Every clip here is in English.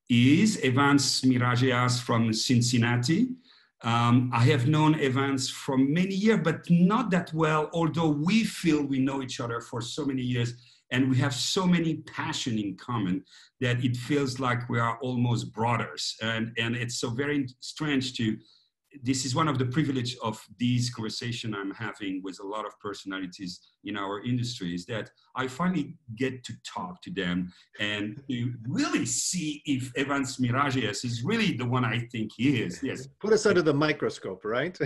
is Evans Mirageas from Cincinnati. I have known Evans for many years, but not that well, although we feel we know each other for so many years and we have so many passion in common that it feels like we are almost brothers. And it's so very strange to, this is one of the privilege of these conversation I'm having with a lot of personalities in our industry, is that I finally get to talk to them and to really see if Evans Mirageas is really the one I think he is. Yes. Put us under the microscope, right?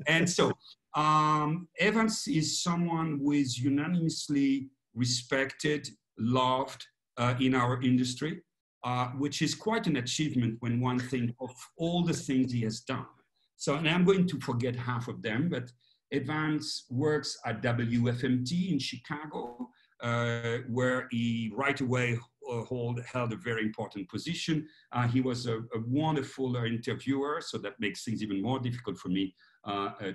And so Evans is someone who is unanimously respected, loved in our industry. Which is quite an achievement when one thinks of all the things he has done. So, and I'm going to forget half of them, but Evans works at WFMT in Chicago, where he right away held a very important position. He was a wonderful interviewer, so that makes things even more difficult for me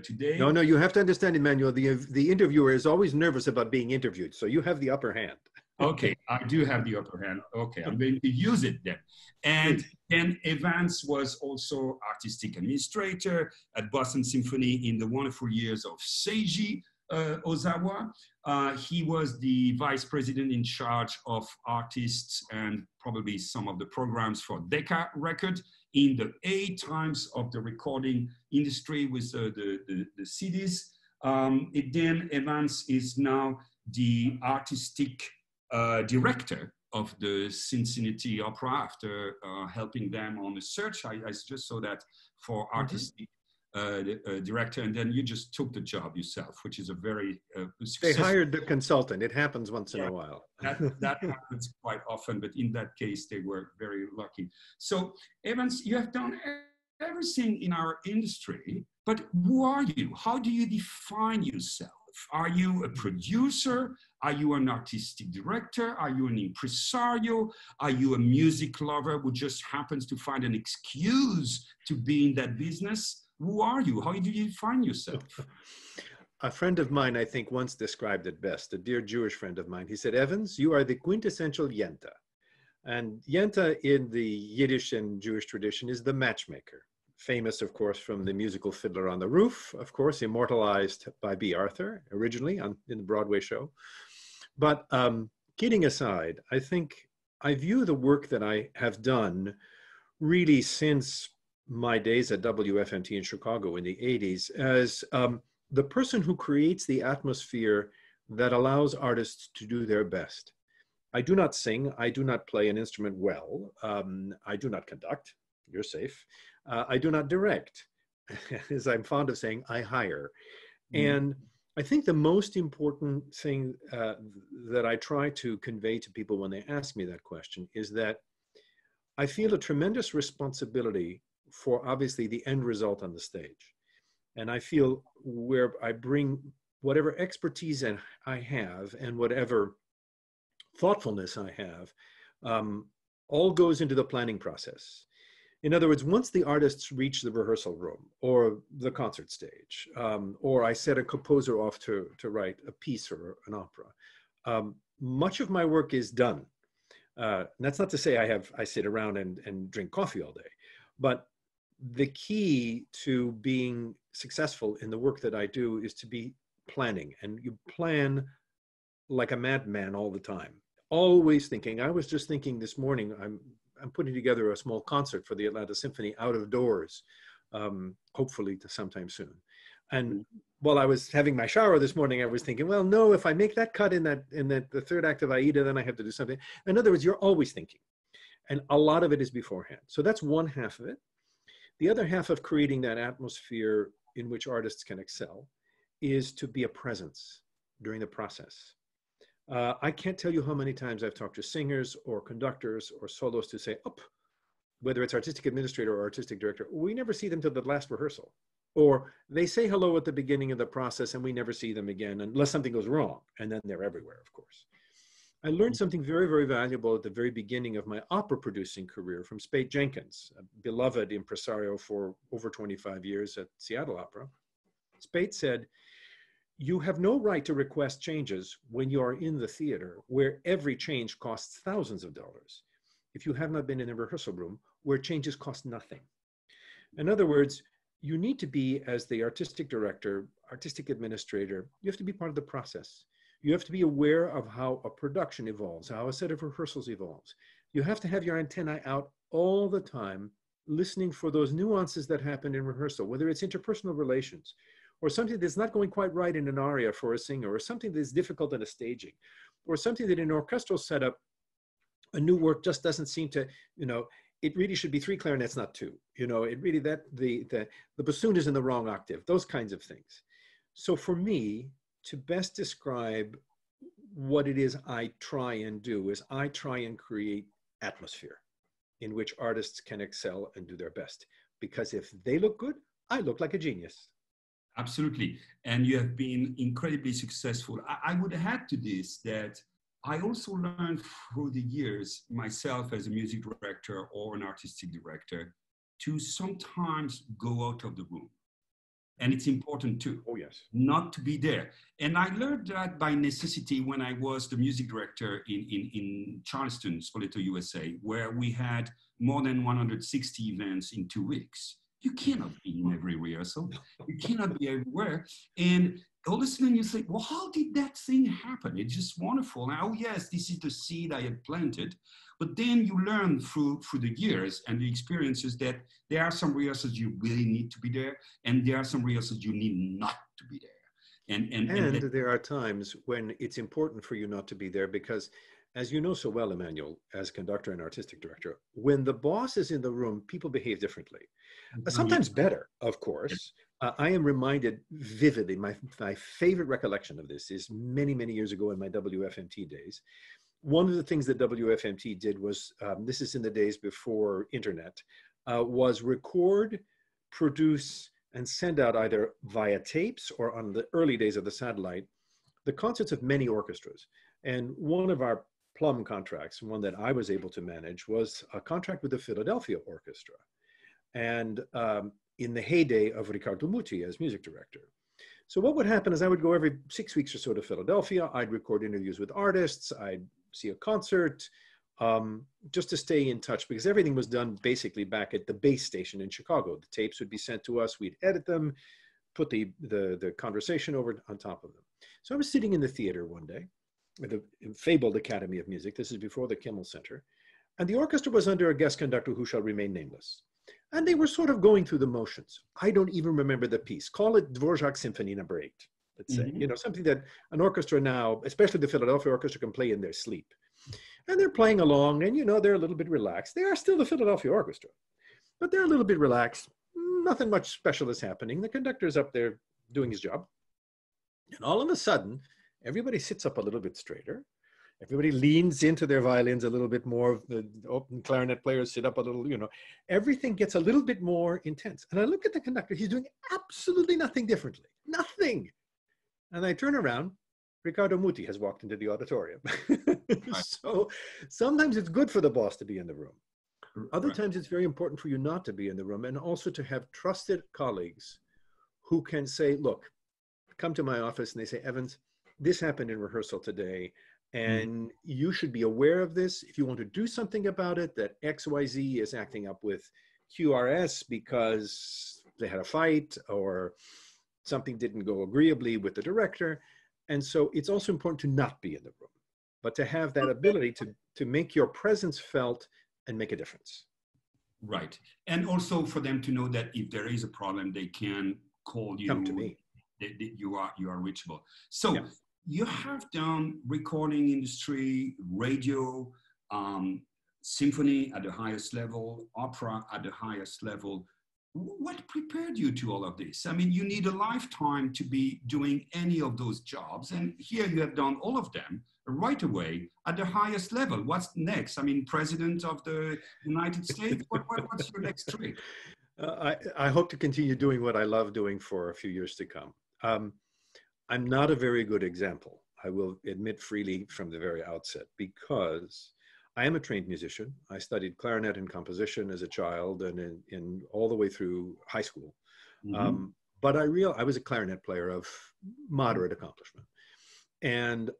today. No, you have to understand, Emmanuel, the interviewer is always nervous about being interviewed, so you have the upper hand. Okay, I do have the upper hand. Okay, I'm going to use it then. And then Evans was also artistic administrator at Boston Symphony in the wonderful years of Seiji Ozawa. He was the vice president in charge of artists and probably some of the programs for Decca Record in the 8 times of the recording industry with the CDs. Then Evans is now the artistic director of the Cincinnati Opera after helping them on a search. I just saw that for artistic director, and then you just took the job yourself, which is a very They hired the consultant. It happens once in a while. that happens quite often, but in that case, they were very lucky. So Evans, you have done everything in our industry, but who are you? How do you define yourself? Are you a producer? Are you an artistic director? Are you an impresario? Are you a music lover who just happens to find an excuse to be in that business? Who are you? How do you define yourself? A friend of mine, I think, once described it best, a dear Jewish friend of mine. He said, Evans, you are the quintessential Yenta. And Yenta in the Yiddish and Jewish tradition is the matchmaker. Famous, of course, from the musical Fiddler on the Roof, of course, immortalized by B. Arthur, originally in the Broadway show. But kidding aside, I think I view the work that I have done really since my days at WFMT in Chicago in the 80s as the person who creates the atmosphere that allows artists to do their best. I do not sing. I do not play an instrument well. I do not conduct. You're safe. I do not direct. As I'm fond of saying, I hire. And I think the most important thing that I try to convey to people when they ask me that question is that I feel a tremendous responsibility for obviously the end result on the stage. And I feel where I bring whatever expertise I have and whatever thoughtfulness I have, all goes into the planning process. In other words, once the artists reach the rehearsal room or the concert stage, or I set a composer off to write a piece or an opera, much of my work is done. That's not to say I sit around and drink coffee all day, but the key to being successful in the work that I do is to be planning, and you plan like a madman all the time, always thinking. I was just thinking this morning, I'm putting together a small concert for the Atlanta Symphony out of doors, hopefully to sometime soon. And while I was having my shower this morning, I was thinking, well, no, if I make that cut in the third act of Aida, then I have to do something. In other words, you're always thinking, and a lot of it is beforehand. So that's one half of it. The other half of creating that atmosphere in which artists can excel is to be a presence during the process. I can't tell you how many times I've talked to singers or conductors or soloists who say, oh, whether it's artistic administrator or artistic director, we never see them till the last rehearsal. Or they say hello at the beginning of the process and we never see them again unless something goes wrong. And then they're everywhere, of course. I learned something very, very valuable at the very beginning of my opera producing career from Spate Jenkins, a beloved impresario for over 25 years at Seattle Opera. Spate said, you have no right to request changes when you are in the theater where every change costs thousands of dollars. if you have not been in a rehearsal room where changes cost nothing. In other words, you need to be, as the artistic director, artistic administrator, you have to be part of the process. You have to be aware of how a production evolves, how a set of rehearsals evolves. You have to have your antennae out all the time, listening for those nuances that happen in rehearsal, whether it's interpersonal relations, or something that's not going quite right in an aria for a singer, or something that's difficult in a staging, or something that in an orchestral setup, a new work just doesn't seem to, it really should be 3 clarinets, not 2. It really, the bassoon is in the wrong octave, those kinds of things. So for me, to best describe what it is I try and do is I try and create atmosphere in which artists can excel and do their best. Because if they look good, I look like a genius. Absolutely. And you have been incredibly successful. I would add to this that I also learned through the years, myself as a music director or an artistic director, to sometimes go out of the room. And it's important too. Oh, yes. Not to be there. And I learned that by necessity when I was the music director in Charleston, Spoleto, USA, where we had more than 160 events in 2 weeks. You cannot be in every rehearsal. You cannot be everywhere. And all of a sudden you say, well, how did that thing happen? It's just wonderful. Now, oh, yes, this is the seed I had planted. But then you learn through the years and the experiences that there are some rehearsals you really need to be there, and there are some rehearsals you need not to be there. And there are times when it's important for you not to be there because, as you know so well, Emmanuel, as conductor and artistic director, when the boss is in the room, people behave differently. Sometimes better, of course. I am reminded vividly, my favorite recollection of this is many, many years ago in my WFMT days. One of the things that WFMT did was, this is in the days before internet, was record, produce, and send out either via tapes or on the early days of the satellite, the concerts of many orchestras. And one of our plum contracts, one that I was able to manage, was a contract with the Philadelphia Orchestra. And in the heyday of Riccardo Muti as music director. So what would happen is I would go every 6 weeks or so to Philadelphia. I'd record interviews with artists. I'd see a concert, just to stay in touch, because everything was done basically back at the base station in Chicago. The tapes would be sent to us. We'd edit them, put the conversation over on top of them. So I was sitting in the theater one day at the fabled Academy of Music. This is before the Kimmel Center. And the orchestra was under a guest conductor who shall remain nameless. And they were sort of going through the motions. I don't even remember the piece. Call it Dvorak's Symphony No. 8, let's say. Something that an orchestra now, especially the Philadelphia Orchestra, can play in their sleep. And they're playing along, and they're a little bit relaxed. They are still the Philadelphia Orchestra, but they're a little bit relaxed. Nothing much special is happening. The conductor's up there doing his job. And all of a sudden, everybody sits up a little bit straighter. Everybody leans into their violins a little bit more. The open clarinet players sit up a little, everything gets a little bit more intense. And I look at the conductor, he's doing absolutely nothing differently, nothing. And I turn around, Riccardo Muti has walked into the auditorium. So sometimes it's good for the boss to be in the room. Other times it's very important for you not to be in the room, and also to have trusted colleagues who can say, look, come to my office, and they say, Evans, this happened in rehearsal today. And you should be aware of this. If you want to do something about it, that XYZ is acting up with QRS because they had a fight or something didn't go agreeably with the director. And so it's also important to not be in the room, but to have that ability to make your presence felt and make a difference. Right. And also for them to know that if there is a problem, they can call you. Come to me. You are reachable. So. Yeah. You have done recording industry, radio, symphony at the highest level, opera at the highest level. What prepared you to all of this? I mean, you need a lifetime to be doing any of those jobs. And here you have done all of them right away at the highest level. What's next? I mean, President of the United States, what's your next trick? I hope to continue doing what I love doing for a few years to come. I'm not a very good example, I will admit freely from the very outset, because I am a trained musician. I studied clarinet and composition as a child and in all the way through high school. But I was a clarinet player of moderate accomplishment. And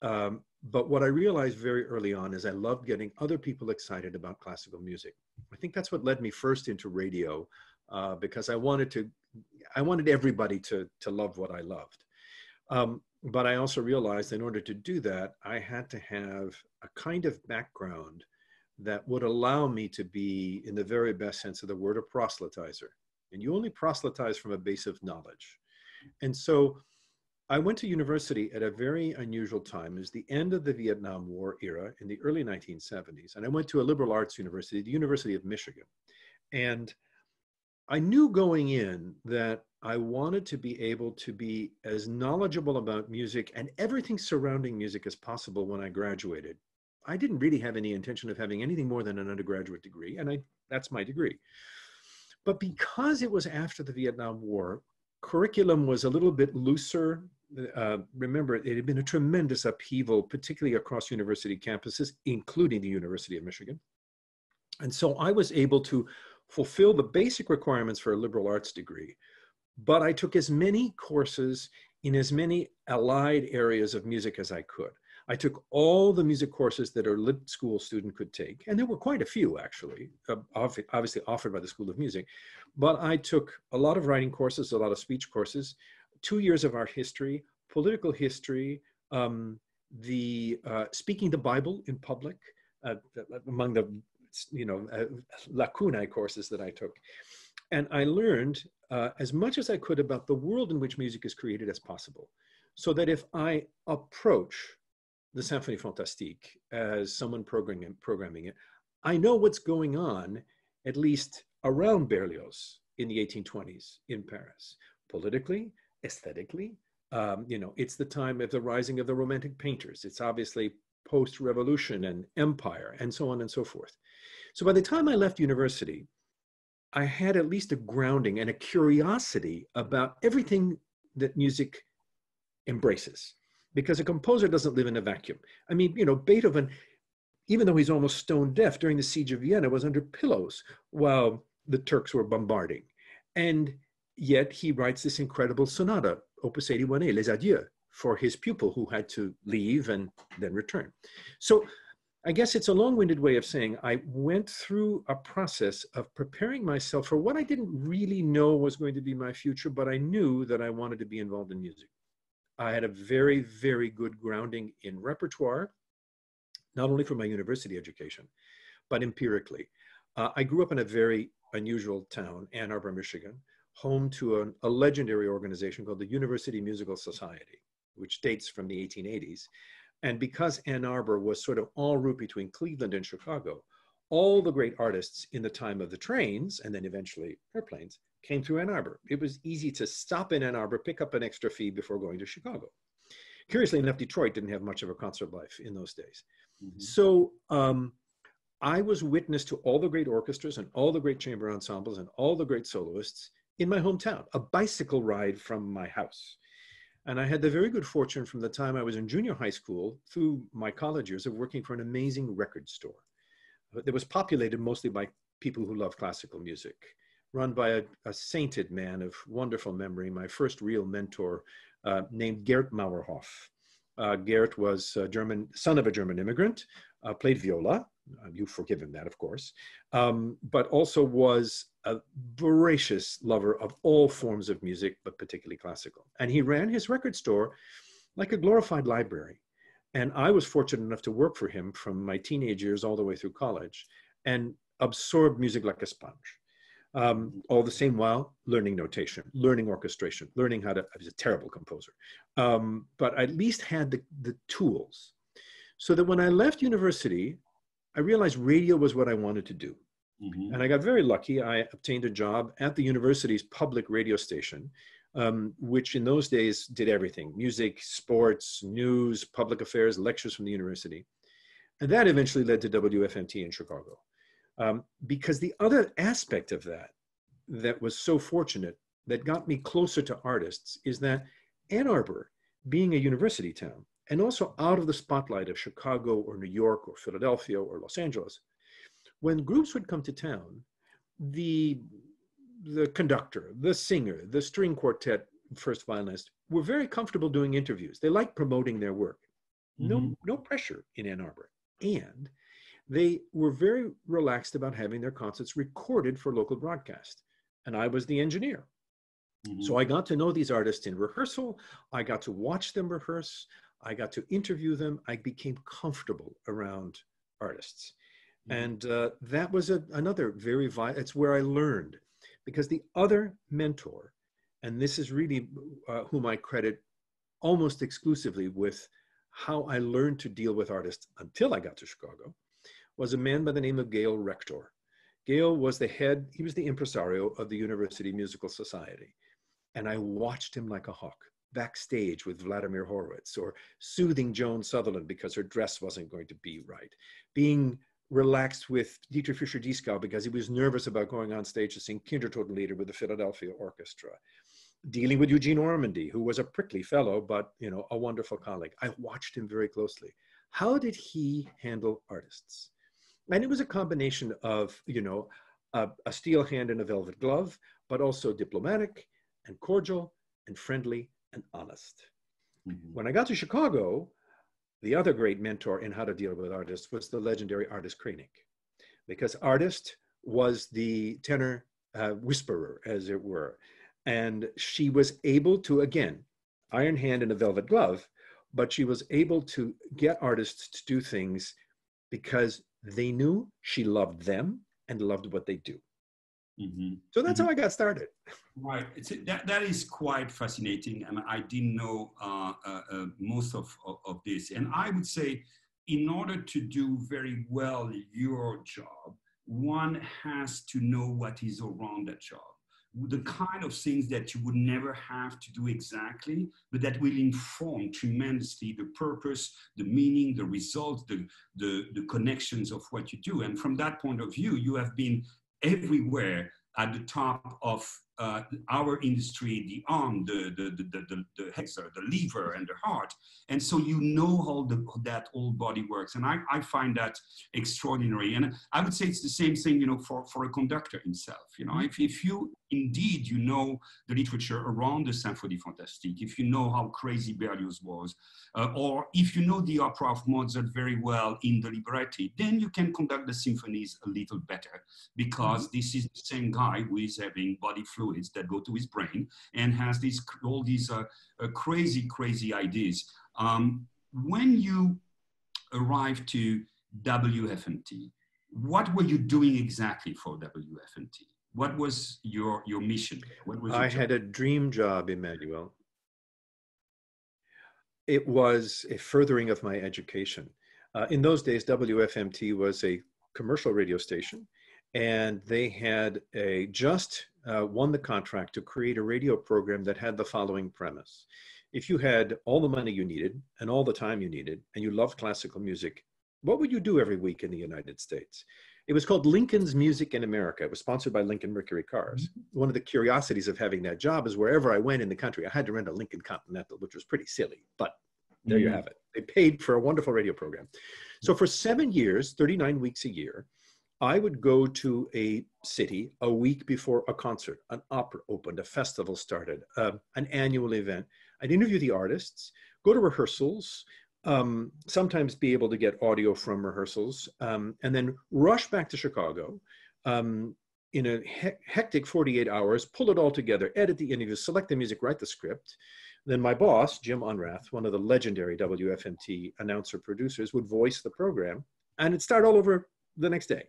But what I realized very early on is I loved getting other people excited about classical music. I think that's what led me first into radio, because I wanted everybody to love what I loved. But I also realized in order to do that, I had to have a kind of background that would allow me to be, in the very best sense of the word, a proselytizer. And you only proselytize from a base of knowledge. And so I went to university at a very unusual time. It was the end of the Vietnam War era in the early 1970s. And I went to a liberal arts university, the University of Michigan. And I knew going in that I wanted to be able to be as knowledgeable about music and everything surrounding music as possible when I graduated. I didn't really have any intention of having anything more than an undergraduate degree, and that's my degree. But because it was after the Vietnam War, curriculum was a little bit looser. Remember, it had been a tremendous upheaval, particularly across university campuses, including the University of Michigan. And so I was able to fulfill the basic requirements for a liberal arts degree, but I took as many courses in as many allied areas of music as I could. I took all the music courses that a lit school student could take, and there were quite a few actually, obviously offered by the School of Music, but I took a lot of writing courses, a lot of speech courses, 2 years of art history, political history, speaking the Bible in public, among the lacunae courses that I took. And I learned as much as I could about the world in which music is created as possible, so that if I approach the Symphonie Fantastique as someone programming it, I know what's going on, at least around Berlioz in the 1820s in Paris, politically, aesthetically. It's the time of the rising of the Romantic painters. It's obviously post-revolution and empire and so on and so forth. So by the time I left university, I had at least a grounding and a curiosity about everything that music embraces, because a composer doesn't live in a vacuum. I mean, Beethoven, even though he's almost stone deaf, during the siege of Vienna was under pillows while the Turks were bombarding. And yet he writes this incredible sonata, Opus 81A, Les Adieux, for his pupil who had to leave and then return. So I guess it's a long-winded way of saying I went through a process of preparing myself for what I didn't really know was going to be my future, but I knew that I wanted to be involved in music. I had a very, very good grounding in repertoire, not only for my university education, but empirically. I grew up in a very unusual town, Ann Arbor, Michigan, home to a legendary organization called the University Musical Society, which dates from the 1880s. And because Ann Arbor was sort of en route between Cleveland and Chicago, all the great artists in the time of the trains, and then eventually airplanes, came through Ann Arbor. It was easy to stop in Ann Arbor, pick up an extra fee before going to Chicago. Curiously enough, Detroit didn't have much of a concert life in those days. Mm-hmm. So I was witness to all the great orchestras and all the great chamber ensembles and all the great soloists in my hometown, a bicycle ride from my house. And I had the very good fortune from the time I was in junior high school through my college years of working for an amazing record store that was populated mostly by people who love classical music, run by a sainted man of wonderful memory, my first real mentor, named Gert Mauerhoff. Gert was a son of a German immigrant, played viola. You forgive him that, of course, but also was a voracious lover of all forms of music, but particularly classical. And he ran his record store like a glorified library. And I was fortunate enough to work for him from my teenage years all the way through college and absorb music like a sponge. All the same while learning notation, learning orchestration, learning how to, I was a terrible composer, but I at least had the tools. So that when I left university, I realized radio was what I wanted to do. Mm-hmm. And I got very lucky. I obtained a job at the university's public radio station, which in those days did everything: music, sports, news, public affairs, lectures from the university. And that eventually led to WFMT in Chicago. Because the other aspect of that was so fortunate, that got me closer to artists, is that Ann Arbor, being a university town, and also out of the spotlight of Chicago or New York or Philadelphia or Los Angeles, when groups would come to town, the conductor, the singer, the string quartet, first violinist, were very comfortable doing interviews. They liked promoting their work. no pressure in Ann Arbor. And they were very relaxed about having their concerts recorded for local broadcast. And I was the engineer. So I got to know these artists in rehearsal. I got to watch them rehearse. I got to interview them. I became comfortable around artists. And that was another very vital, it's where I learned. Because the other mentor, and this is really whom I credit almost exclusively with how I learned to deal with artists until I got to Chicago, was a man by the name of Gail Rector. Gail was he was the impresario of the University Musical Society. And I watched him like a hawk, backstage with Vladimir Horowitz, or soothing Joan Sutherland because her dress wasn't going to be right, being relaxed with Dietrich Fischer-Dieskau because he was nervous about going on stage to sing Kindertotenlieder with the Philadelphia Orchestra, dealing with Eugene Ormandy, who was a prickly fellow, but a wonderful colleague. I watched him very closely. How did he handle artists? And it was a combination of, a steel hand and a velvet glove, but also diplomatic and cordial and friendly and honest. When I got to Chicago, the other great mentor in how to deal with artists was the legendary Artist Kranick, because Artist was the tenor whisperer, as it were. And she was able to, again, iron hand and a velvet glove, but she was able to get artists to do things because they knew she loved them and loved what they do. So that's how I got started. Right. That is quite fascinating. And I didn't know most of this. And I would say, in order to do very well your job, one has to know what is around that job. The kind of things that you would never have to do exactly, but that will inform tremendously the purpose, the meaning, the result, the connections of what you do. And from that point of view, you have been everywhere at the top of our industry, the arm, the hexer, the lever, and the heart. And so you know how that whole body works. And I find that extraordinary. And I would say it's the same thing, for a conductor himself. If you indeed, the literature around the Symphonie Fantastique, if you know how crazy Berlioz was, or if you know the opera of Mozart very well in the libretti, then you can conduct the symphonies a little better, because this is the same guy who is having body fluids that go to his brain and has all these crazy ideas. When you arrived to WFMT, what were you doing exactly for WFMT? What was your mission? What was I had a dream job, Emmanuel. It was a furthering of my education. In those days, WFMT was a commercial radio station, and they had just won the contract to create a radio program that had the following premise. If you had all the money you needed and all the time you needed, and you loved classical music, what would you do every week in the United States? It was called Lincoln's Music in America. It was sponsored by Lincoln Mercury Cars. One of the curiosities of having that job is wherever I went in the country, I had to rent a Lincoln Continental, which was pretty silly, but there you have it. They paid for a wonderful radio program. So for 7 years, 39 weeks a year, I would go to a city a week before a concert, an opera opened, a festival started, an annual event. I'd interview the artists, go to rehearsals, sometimes be able to get audio from rehearsals, and then rush back to Chicago in a hectic 48 hours, pull it all together, edit the interviews, select the music, write the script. Then my boss, Jim Unrath, one of the legendary WFMT announcer producers, would voice the program, and it'd start all over the next day.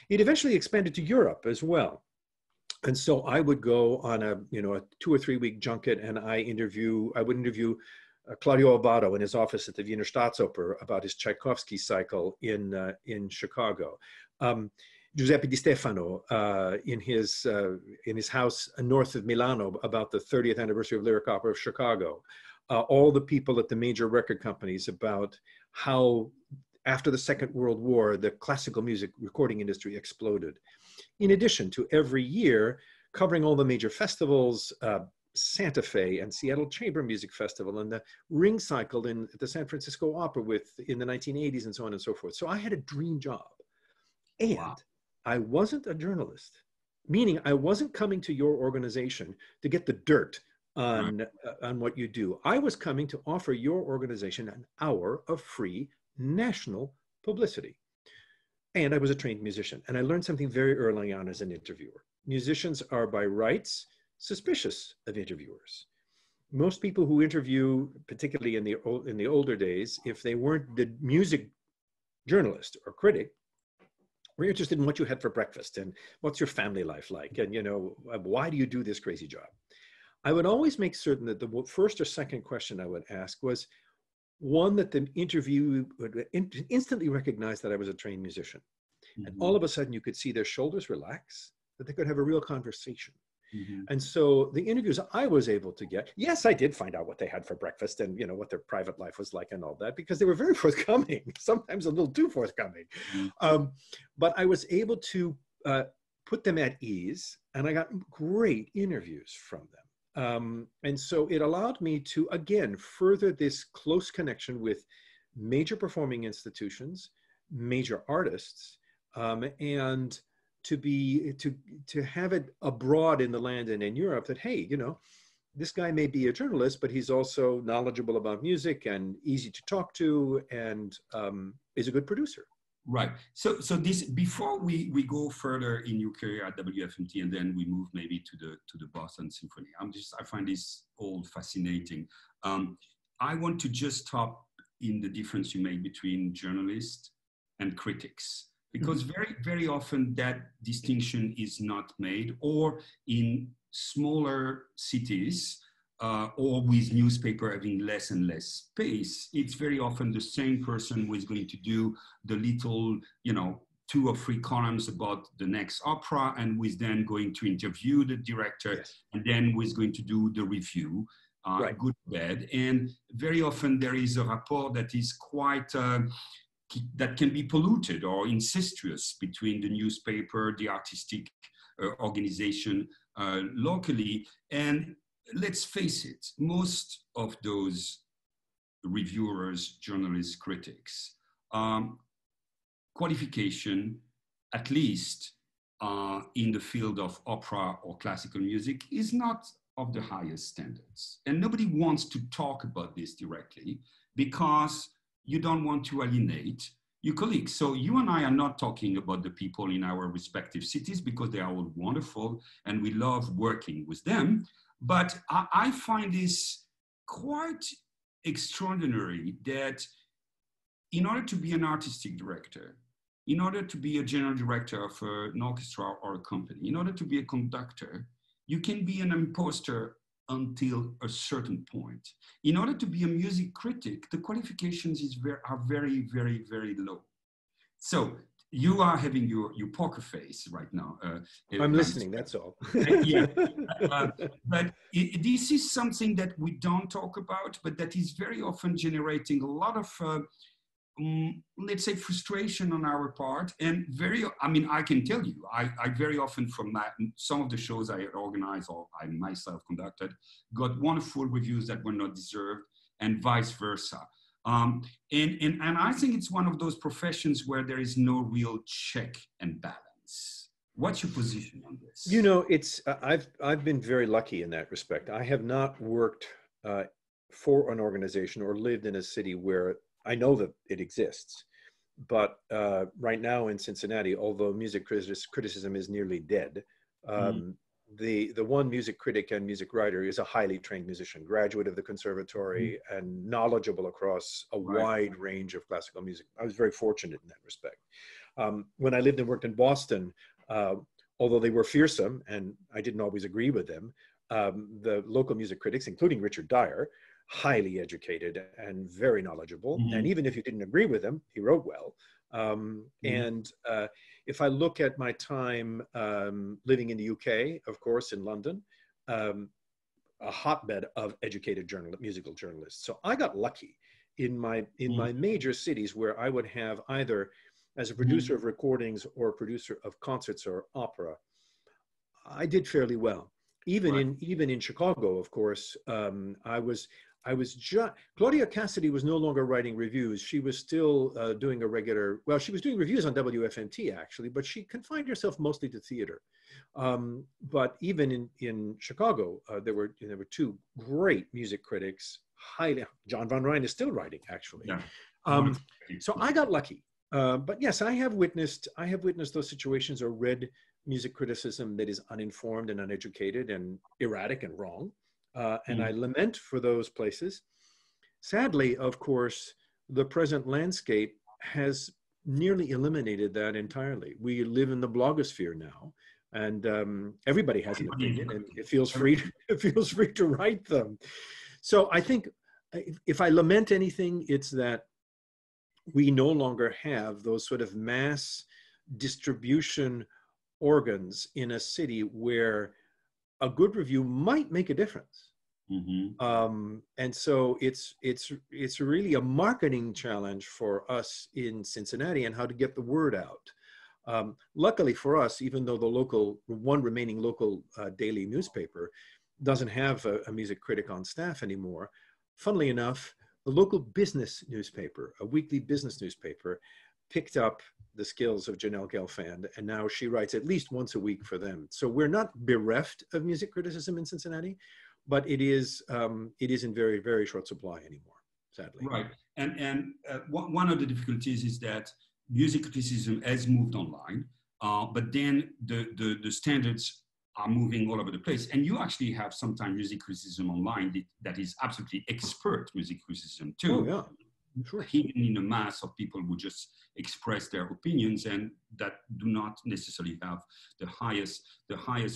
It eventually expanded to Europe as well. And so I would go on a 2 or 3 week junket, and I would interview Claudio Abbado in his office at the Wiener Staatsoper about his Tchaikovsky cycle in Chicago. Giuseppe Di Stefano in his house north of Milano about the 30th anniversary of Lyric Opera of Chicago. All the people at the major record companies about how after the Second World War, the classical music recording industry exploded. In addition to every year covering all the major festivals, Santa Fe and Seattle Chamber Music Festival and the Ring Cycle at the San Francisco Opera in the 1980s and so on and so forth. So I had a dream job. And I wasn't a journalist, meaning I wasn't coming to your organization to get the dirt Right. on what you do. I was coming to offer your organization an hour of free national publicity. And I was a trained musician. And I learned something very early on as an interviewer. Musicians are by rights suspicious of interviewers. Most people who interview, particularly in the older days, if they weren't the music journalist or critic, were interested in what you had for breakfast and what's your family life like, and why do you do this crazy job? I would always make certain that the first or second question I would ask was one that the interviewee would instantly recognize that I was a trained musician. And Mm-hmm. all of a sudden you could see their shoulders relax, that they could have a real conversation. Mm-hmm. And so the interviews I was able to get, yes, I did find out what they had for breakfast and what their private life was like and all that, because they were very forthcoming, sometimes a little too forthcoming. Mm-hmm. But I was able to put them at ease, and I got great interviews from them. And so it allowed me to, again, further this close connection with major performing institutions, major artists, and to have it abroad in the land and in Europe that, hey, this guy may be a journalist, but he's also knowledgeable about music and easy to talk to, and is a good producer. Right. So this, before we go further in your career at WFMT, and then we move maybe to the Boston Symphony. I find this all fascinating. I want to just stop in the difference you make between journalists and critics, because very, very often that distinction is not made, or in smaller cities, or with newspaper having less and less space, it's very often the same person who is going to do the little, 2 or 3 columns about the next opera, and who is then going to interview the director, Yes. and then who is going to do the review, Right. good, bad. And very often there is a rapport that is quite, that can be polluted or incestuous between the newspaper, the artistic organization locally. And let's face it, most of those reviewers, journalists, critics, qualification, at least in the field of opera or classical music, is not of the highest standards. And nobody wants to talk about this directly because you don't want to alienate your colleagues. So you and I are not talking about the people in our respective cities, because they are all wonderful and we love working with them. But I find this quite extraordinary that in order to be an artistic director, in order to be a general director of an orchestra or a company, in order to be a conductor, you can be an imposter until a certain point. In order to be a music critic, the qualifications are very, very, very low. So you are having your poker face right now. I'm listening, that's all. Yeah. But this is something that we don't talk about, but that is very often generating a lot of, let's say, frustration on our part. And I can tell you, I very often, from some of the shows I organized or I myself conducted, got wonderful reviews that were not deserved, and vice versa. And I think it's one of those professions where there is no real check and balance. What's your position on this? It's I've been very lucky in that respect. I have not worked for an organization or lived in a city where I know that it exists. But right now in Cincinnati, although music criticism is nearly dead, the one music critic and music writer is a highly trained musician, graduate of the conservatory, and knowledgeable across a wide range of classical music. I was very fortunate in that respect. When I lived and worked in Boston, although they were fearsome and I didn't always agree with them, the local music critics, including Richard Dyer, highly educated and very knowledgeable. And even if you didn't agree with him, he wrote well. And if I look at my time living in the UK, of course, in London, a hotbed of educated musical journalists. So I got lucky in my major cities, where I would have either as a producer of recordings or producer of concerts or opera, I did fairly well. Even in Chicago, of course, I was just, Claudia Cassidy was no longer writing reviews. She was still doing a regular, well, she was doing reviews on WFMT actually, but she confined herself mostly to theater. But even in Chicago, there were two great music critics, John Von Ryan is still writing actually. Yeah. So I got lucky. But yes, I have witnessed those situations or read music criticism that is uninformed and uneducated and erratic and wrong. And I lament for those places. Sadly, of course, the present landscape has nearly eliminated that entirely. We live in the blogosphere now, and everybody has an opinion, and it feels free to write them. So I think if I lament anything, it's that we no longer have those sort of mass distribution organs in a city where a good review might make a difference. And so it's really a marketing challenge for us in Cincinnati and how to get the word out. Luckily for us, even though the one remaining local daily newspaper doesn't have a music critic on staff anymore, funnily enough, the local business newspaper, a weekly business newspaper, picked up the skills of Janelle Gelfand, and now she writes at least once a week for them. So we're not bereft of music criticism in Cincinnati, but it is in very, very short supply anymore, sadly. Right, and one of the difficulties is that music criticism has moved online, but then the standards are moving all over the place. And you actually have sometimes music criticism online that is absolutely expert music criticism too. Oh, yeah. Sure. Hidden in a mass of people who just express their opinions and that do not necessarily have the highest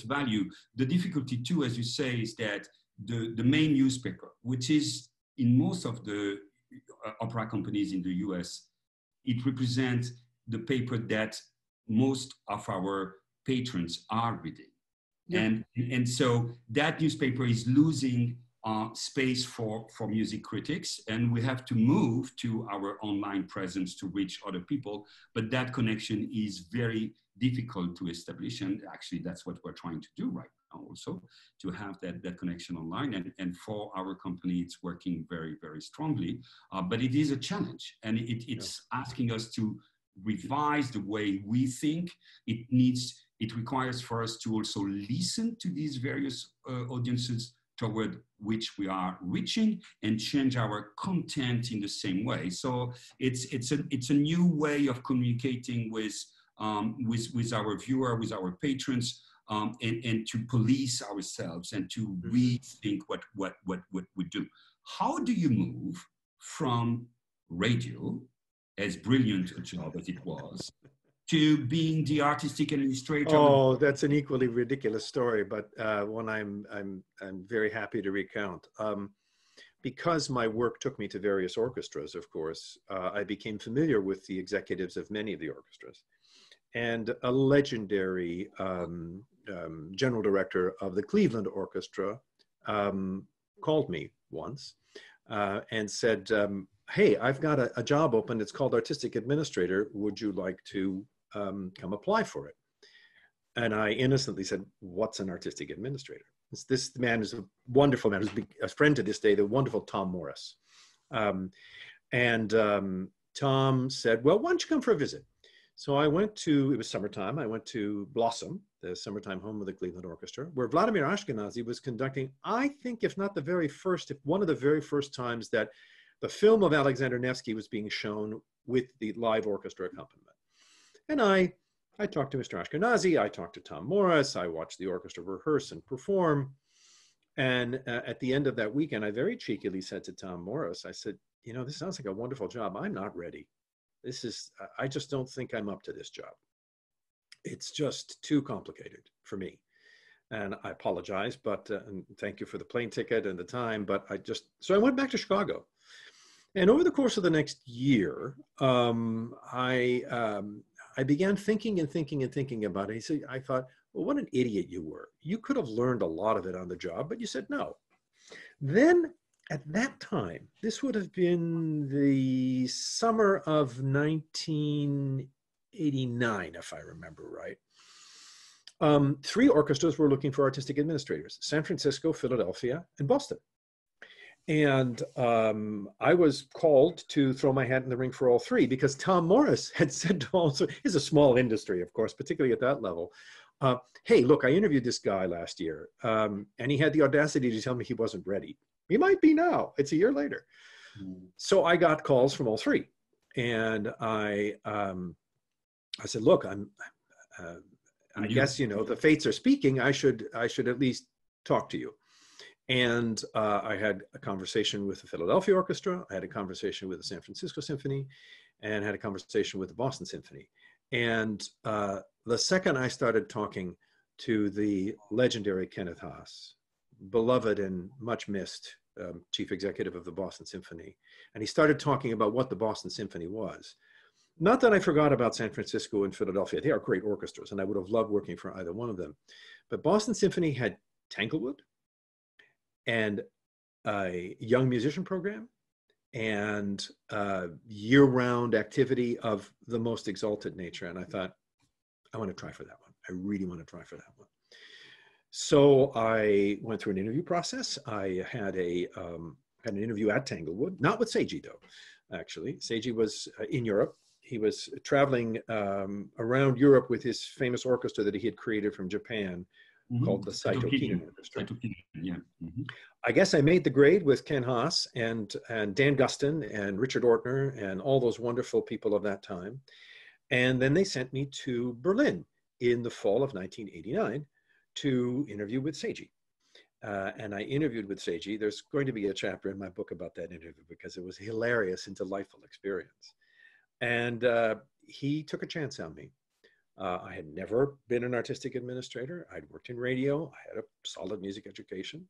value. The difficulty too, as you say, is that the main newspaper, which is in most of the opera companies in the US, it represents the paper that most of our patrons are reading. Yeah. And so that newspaper is losing space for music critics, and we have to move to our online presence to reach other people, but that connection is very difficult to establish, and actually that's what we're trying to do right now also, to have that connection online, and for our company it's working very, very strongly, but it is a challenge, and it's asking us to revise the way we think. It requires for us to also listen to these various audiences toward which we are reaching and change our content in the same way. So it's a new way of communicating with our viewer, with our patrons, and to police ourselves and to rethink what we do. How do you move from radio, as brilliant a job as it was, to being the artistic administrator? Oh, that's an equally ridiculous story, but one I'm very happy to recount. Because my work took me to various orchestras, of course, I became familiar with the executives of many of the orchestras. And a legendary general director of the Cleveland Orchestra called me once and said, hey, I've got a job open. It's called artistic administrator. Would you like to come apply for it? And I innocently said, what's an artistic administrator? This man is a wonderful man, who's a friend to this day, the wonderful Tom Morris. Tom said, well, why don't you come for a visit? So I went to, it was summertime, I went to Blossom, the summertime home of the Cleveland Orchestra, where Vladimir Ashkenazy was conducting, I think, if not the very first, if one of the very first times that the film of Alexander Nevsky was being shown with the live orchestra accompaniment. And I talked to Mr. Ashkenazy, I talked to Tom Morris, I watched the orchestra rehearse and perform. And at the end of that weekend, I very cheekily said to Tom Morris, I said, you know, this sounds like a wonderful job. I'm not ready. I just don't think I'm up to this job. It's just too complicated for me. And I apologize, but and thank you for the plane ticket and the time, but so I went back to Chicago. And over the course of the next year, I began thinking about it. I thought, well, what an idiot you were. You could have learned a lot of it on the job, but you said no. Then at that time, this would have been the summer of 1989, if I remember right. 3 orchestras were looking for artistic administrators: San Francisco, Philadelphia, and Boston. And I was called to throw my hat in the ring for all three because Tom Morris had said to all three, it's a small industry, of course, particularly at that level. Hey, look, I interviewed this guy last year, and he had the audacity to tell me he wasn't ready. He might be now. It's a year later. So I got calls from all three. And I said, look, I guess, you know, the fates are speaking. I should at least talk to you. And I had a conversation with the Philadelphia Orchestra. I had a conversation with the San Francisco Symphony, and had a conversation with the Boston Symphony. And the second I started talking to the legendary Kenneth Haas, beloved and much missed chief executive of the Boston Symphony, and he started talking about what the Boston Symphony was. Not that I forgot about San Francisco and Philadelphia. They are great orchestras, and I would have loved working for either one of them. But Boston Symphony had Tanglewood, and a young musician program, and year-round activity of the most exalted nature. And I thought, I want to try for that one. I really want to try for that one. So I went through an interview process. I had an interview at Tanglewood, not with Seiji though, actually. Seiji was in Europe. He was traveling around Europe with his famous orchestra that he had created from Japan, called the Saito Keenan Orchestra. Yeah. I guess I made the grade with Ken Haas and Dan Guston and Richard Ortner and all those wonderful people of that time. And then they sent me to Berlin in the fall of 1989 to interview with Seiji. And I interviewed with Seiji. There's going to be a chapter in my book about that interview because it was a hilarious and delightful experience. And he took a chance on me. I had never been an artistic administrator. I'd worked in radio. I had a solid music education,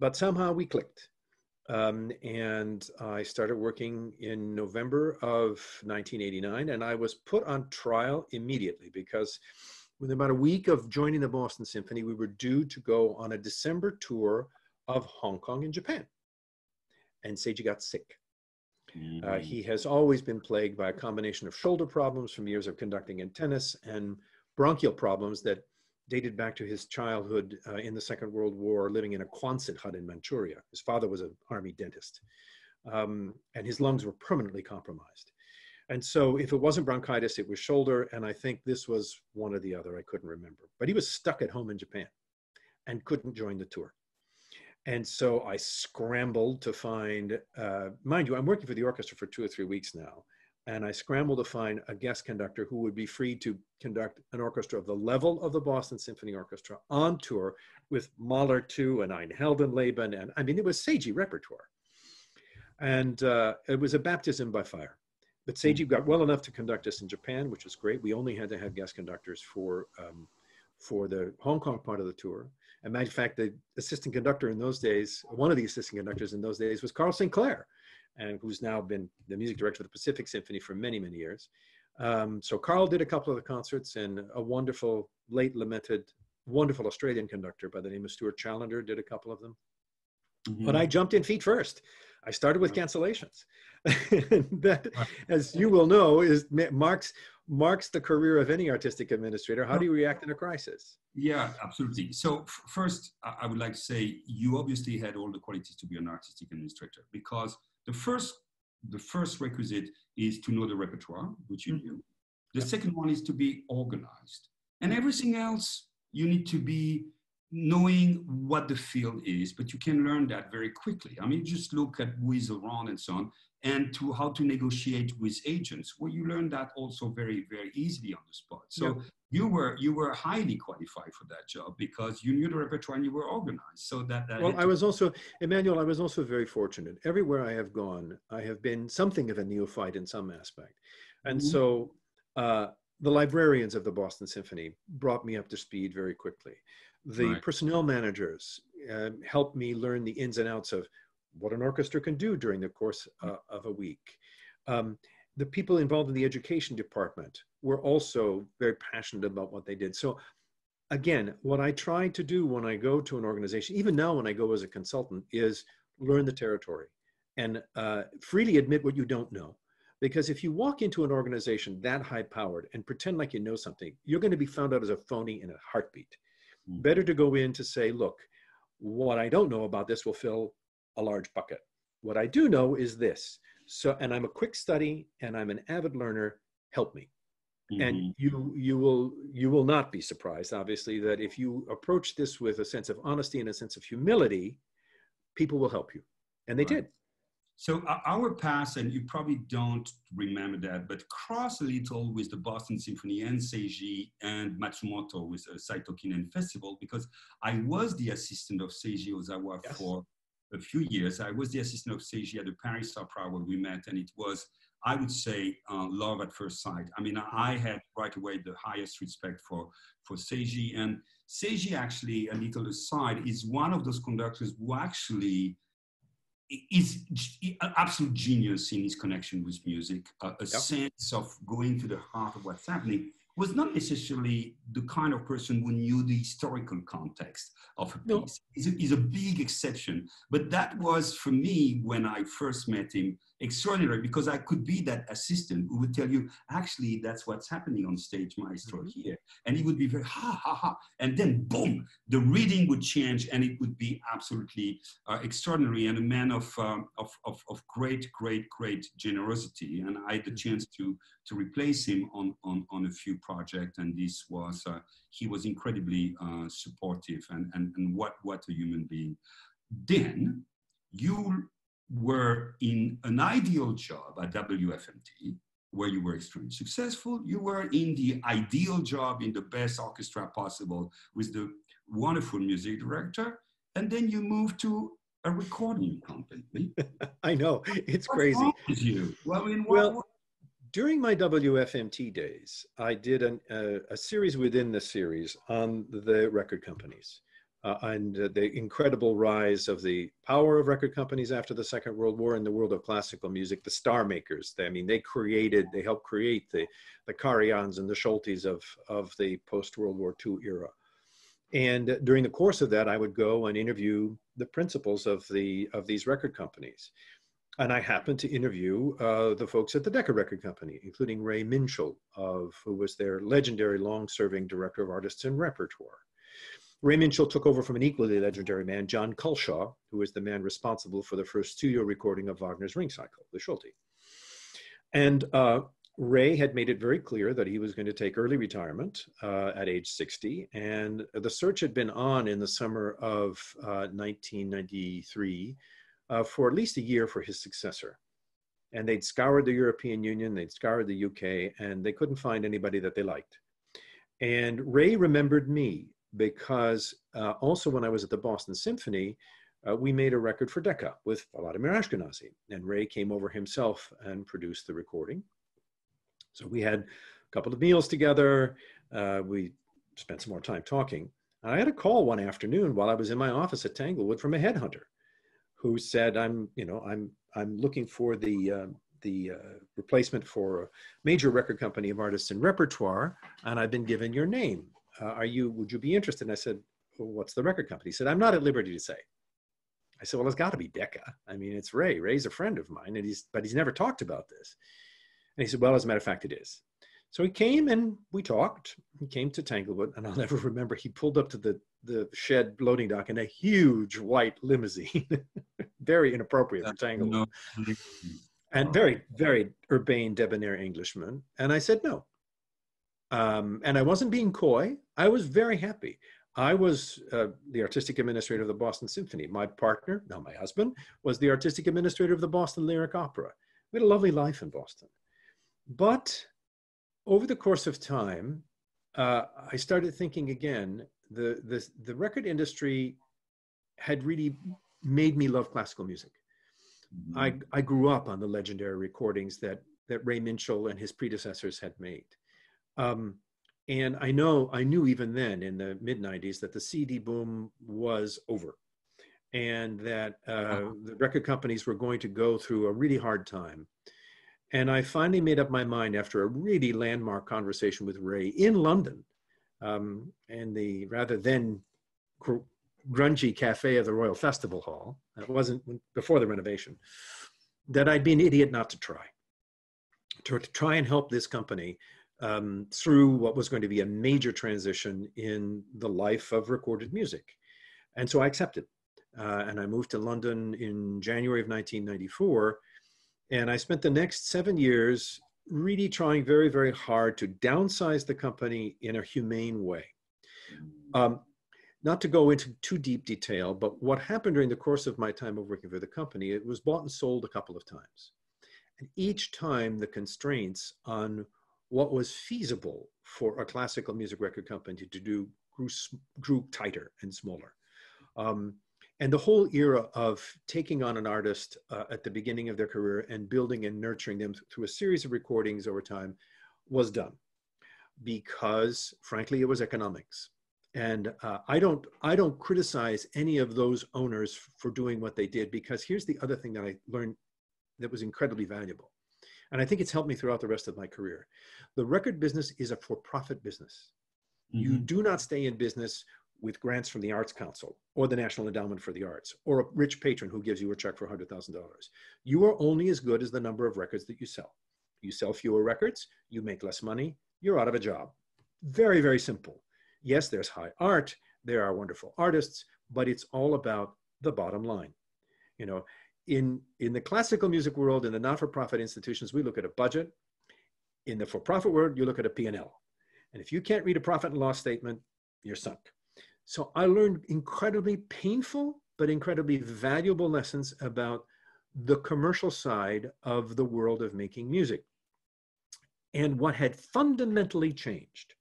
but somehow we clicked. And I started working in November of 1989, and I was put on trial immediately because within about a week of joining the Boston Symphony, we were due to go on a December tour of Hong Kong and Japan. And Seiji got sick. He has always been plagued by a combination of shoulder problems from years of conducting in tennis and bronchial problems that dated back to his childhood in the Second World War, living in a Quonset hut in Manchuria. His father was an army dentist, and his lungs were permanently compromised. And so if it wasn't bronchitis, it was shoulder, and I think this was one or the other, I couldn't remember. But he was stuck at home in Japan and couldn't join the tour. And so I scrambled to find, mind you, I'm working for the orchestra for 2 or 3 weeks now, and I scrambled to find a guest conductor who would be free to conduct an orchestra of the level of the Boston Symphony Orchestra on tour with Mahler II and Ein Heldenleben, and I mean, it was Seiji repertoire. And it was a baptism by fire. But Seiji got well enough to conduct us in Japan, which was great. We only had to have guest conductors for the Hong Kong part of the tour. As a matter of fact, the assistant conductor in those days, one of the assistant conductors in those days was Carl St. Clair, and who's now been the music director of the Pacific Symphony for many, many years. So Carl did a couple of the concerts, and a wonderful, late lamented, wonderful Australian conductor by the name of Stuart Challenger did a couple of them. But I jumped in feet first. I started with cancellations. That, as you will know, marks the career of any artistic administrator. How do you react in a crisis? Yeah, absolutely. So first, I would like to say you obviously had all the qualities to be an artistic administrator, because the first requisite is to know the repertoire, which you knew. The second one is to be organized. And everything else, you need to be knowing what the field is, but you can learn that very quickly. I mean, just look at who is around and so on, and to how to negotiate with agents, where you learn that also very, very easily on the spot. So you were highly qualified for that job because you knew the repertoire and you were organized. So well, I was also, Emmanuel, I was also very fortunate. Everywhere I have gone, I have been something of a neophyte in some aspect. And so the librarians of the Boston Symphony brought me up to speed very quickly. The personnel managers helped me learn the ins and outs of what an orchestra can do during the course of a week. The people involved in the education department were also very passionate about what they did. So again, what I try to do when I go to an organization, even now when I go as a consultant, is learn the territory and freely admit what you don't know. Because if you walk into an organization that high powered and pretend like you know something, you're going to be found out as a phony in a heartbeat. Better to go in to say, look, what I don't know about this will fill a large bucket. What I do know is this. So, and I'm a quick study and I'm an avid learner. Help me. And you will not be surprised, obviously, that if you approach this with a sense of honesty and a sense of humility, people will help you. And they did. So our past, and you probably don't remember that, but cross a little with the Boston Symphony and Seiji and Matsumoto with the Saito Kinen Festival, because I was the assistant of Seiji Ozawa for a few years. I was the assistant of Seiji at the Paris Opera where we met, and it was, I would say, love at first sight. I mean, I had right away the highest respect for Seiji. And Seiji, actually, a little aside, is one of those conductors who actually is an absolute genius in his connection with music, a sense of going to the heart of what's happening. Was not necessarily the kind of person who knew the historical context of a piece. He's a big exception. But that was, for me, when I first met him, extraordinary, because I could be that assistant who would tell you, actually, that's what's happening on stage, maestro, here. And he would be very, ha, ha, ha. And then, boom, the reading would change, and it would be absolutely extraordinary. And a man of great, great, great generosity. And I had the chance to replace him on a few projects. And this was, he was incredibly supportive and what a human being. Then you were in an ideal job at WFMT, where you were extremely successful. You were in the ideal job in the best orchestra possible with the wonderful music director. And then you moved to a recording company. I know, it's What's crazy. wrong with you? Well, I mean, during my WFMT days, I did a series within the series on the record companies and the incredible rise of the power of record companies after the Second World War in the world of classical music, the star makers. I mean, they helped create the Karajan's and the Scholtes of the post-World War II era. And during the course of that, I would go and interview the principals of these record companies. And I happened to interview the folks at the Decca Record Company, including Ray Minshall, who was their legendary long-serving director of artists and repertoire. Ray Minshall took over from an equally legendary man, John Culshaw, who was the man responsible for the first studio recording of Wagner's Ring Cycle, the Schulte. And Ray had made it very clear that he was going to take early retirement at age 60. And the search had been on in the summer of 1993 for at least a year for his successor. And they'd scoured the European Union, they'd scoured the UK, and they couldn't find anybody that they liked. And Ray remembered me because also when I was at the Boston Symphony, we made a record for Decca with Vladimir Ashkenazy. And Ray came over himself and produced the recording. So we had a couple of meals together. We spent some more time talking. And I had a call one afternoon while I was in my office at Tanglewood from a headhunter who said, I'm looking for the replacement for a major record company of artists and repertoire, and I've been given your name. Would you be interested? And I said, well, what's the record company? He said, I'm not at liberty to say. I said, well, it's got to be Decca. I mean, it's Ray. Ray's a friend of mine, but he's never talked about this. And he said, well, as a matter of fact, it is. So he came and we talked. He came to Tanglewood, and I'll never remember, he pulled up to the shed loading dock in a huge white limousine, very inappropriate for Tanglewood, and very, very urbane, debonair Englishman. And I said no. And I wasn't being coy. I was very happy. I was the artistic administrator of the Boston Symphony. My partner, now my husband, was the artistic administrator of the Boston Lyric Opera. We had a lovely life in Boston. But over the course of time, I started thinking again, the record industry had really made me love classical music. Mm-hmm. I grew up on the legendary recordings that Ray Minshall and his predecessors had made. And I knew even then in the mid-90s that the CD boom was over and that the record companies were going to go through a really hard time. And I finally made up my mind after a really landmark conversation with Ray in London, in the rather then grungy cafe of the Royal Festival Hall. It wasn't before the renovation, that I'd be an idiot not to try and help this company through what was going to be a major transition in the life of recorded music. And so I accepted. and I moved to London in January of 1994. And I spent the next 7 years really trying very, very hard to downsize the company in a humane way. Not to go into too deep detail, but what happened during the course of my time of working for the company, it was bought and sold a couple of times. And each time the constraints on what was feasible for a classical music record company to do grew tighter and smaller. And the whole era of taking on an artist at the beginning of their career and building and nurturing them through a series of recordings over time was done because, frankly, it was economics. And I don't criticize any of those owners for doing what they did, because here's the other thing that I learned that was incredibly valuable. And I think it's helped me throughout the rest of my career. The record business is a for-profit business. Mm-hmm. You do not stay in business with grants from the Arts Council or the National Endowment for the Arts or a rich patron who gives you a check for $100,000. You are only as good as the number of records that you sell. You sell fewer records, you make less money, you're out of a job. Very, very simple. Yes, there's high art, there are wonderful artists, but it's all about the bottom line. You know, in the classical music world, in the not-for-profit institutions, we look at a budget. In the for-profit world, you look at a P&L. And if you can't read a profit and loss statement, you're sunk. So I learned incredibly painful, but incredibly valuable lessons about the commercial side of the world of making music and what had fundamentally changed.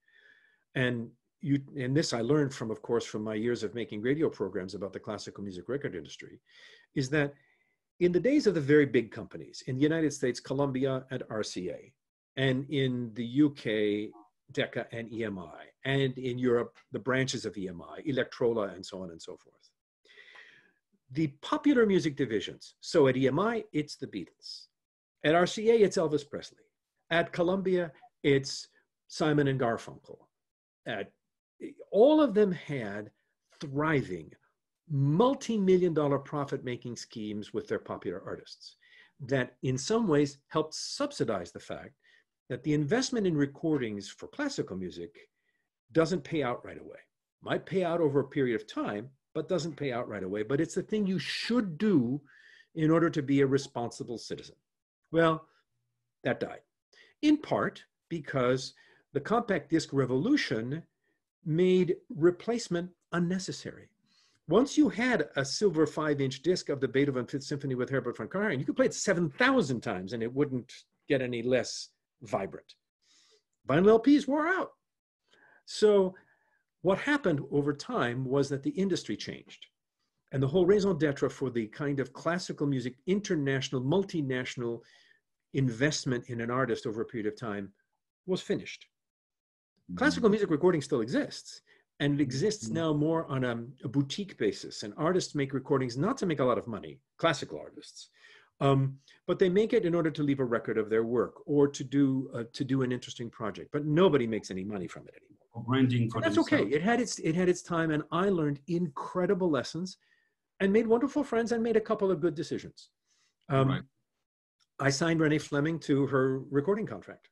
And this I learned from, of course, from my years of making radio programs about the classical music record industry, is that in the days of the very big companies, in the United States, Columbia and RCA, and in the UK, Decca and EMI, and in Europe, the branches of EMI, Electrola, and so on and so forth. The popular music divisions, so at EMI, it's the Beatles. At RCA, it's Elvis Presley. At Columbia, it's Simon and Garfunkel. All of them had thriving, multi-million-dollar profit-making schemes with their popular artists that in some ways helped subsidize the fact that the investment in recordings for classical music doesn't pay out right away. Might pay out over a period of time, but doesn't pay out right away. But it's the thing you should do in order to be a responsible citizen. Well, that died. In part because the compact disc revolution made replacement unnecessary. Once you had a silver 5-inch disc of the Beethoven Fifth Symphony with Herbert von Karajan, you could play it 7,000 times and it wouldn't get any less vibrant. Vinyl LPs wore out. So what happened over time was that the industry changed. And the whole raison d'etre for the kind of classical music, international, multinational investment in an artist over a period of time was finished. Classical music recording still exists, and it exists now more on a boutique basis. And artists make recordings not to make a lot of money, classical artists, but they make it in order to leave a record of their work or to do an interesting project. But nobody makes any money from it anymore. Branding for that's okay. It had its time, and I learned incredible lessons, and made wonderful friends, and made a couple of good decisions. Right. I signed Renee Fleming to her recording contract.